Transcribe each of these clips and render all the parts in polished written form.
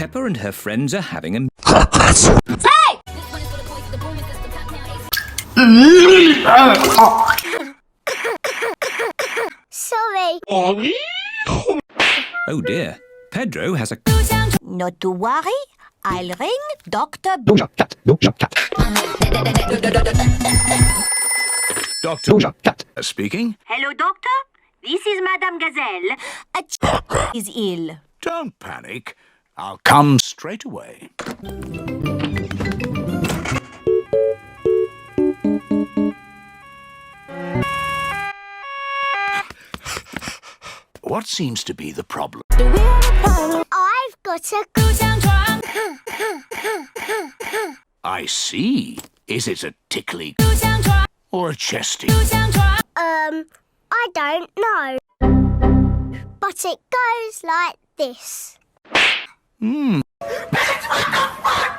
Peppa and her friends are having a... Hey! Sorry. Oh dear, Pedro has a... Not to worry, I'll ring Dr. Doctor speaking. Hello, Doctor. This is Madame Gazelle. Is ill. Don't panic. I'll come straight away. What seems to be the problem? I've got a... I see. Is it a tickly or a chesty? I don't know. But it goes like this.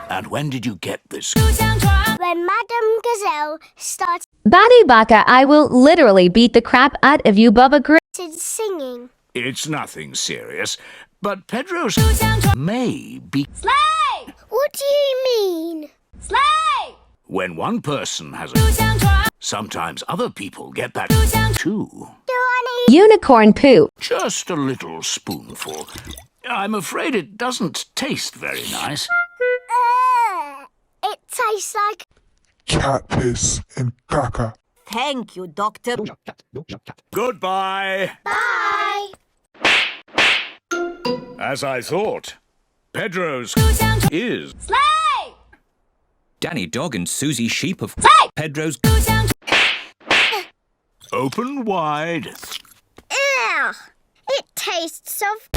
And when did you get this? When Madame Gazelle started Badi Baka, I will literally beat the crap out of you, Bubba Gr. singing. It's nothing serious, but Pedro's may be... Slay! What do you mean? Slay! When one person has a... Sometimes other people get that too. Do I need... Unicorn poo. Just a little spoonful. I'm afraid it doesn't taste very nice. It tastes like... cat piss and caca. Thank you, Doctor. Goodbye. Bye! As I thought, Pedro's is... Slay! Danny Dog and Susie Sheep of Slay! Pedro's... Open wide. Ew! It tastes of...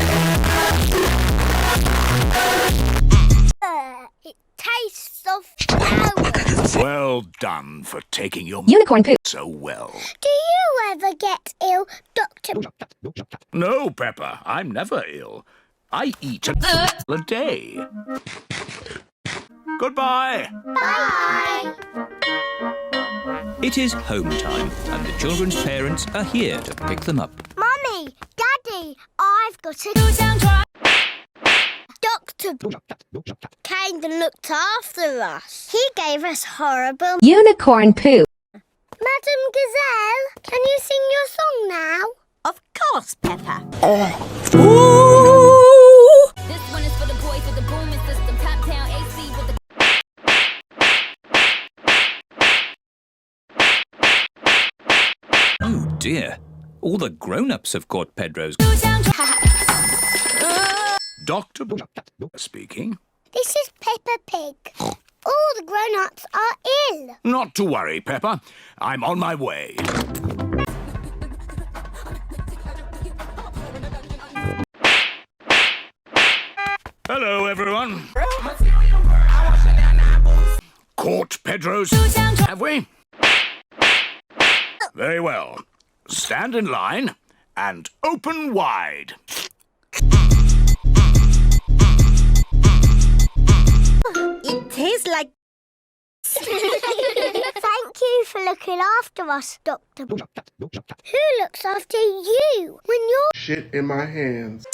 it tastes of flowers. Well done for taking your Unicorn poo. so well. Do you ever get ill, Doctor? No, Peppa, I'm never ill. I eat a day. Goodbye. Bye! It is home time, and the children's parents are here to pick them up. Mummy, Daddy, I've got a... Doctor came and looked after us. He gave us horrible... Unicorn poo. Madame Gazelle, can you sing your song now? Of course, Peppa. This one is for the boys with the booming system. Top down AC with the... Oh dear, all the grown-ups have caught Pedro's... Doctor speaking. This is Peppa Pig. All the grown-ups are ill. Not to worry, Peppa. I'm on my way. Hello, everyone. Caught Pedro's... Have we? Very well. Stand in line and open wide. It tastes like... Thank you for looking after us, Doctor. Who looks after you when you're... Shit in my hands.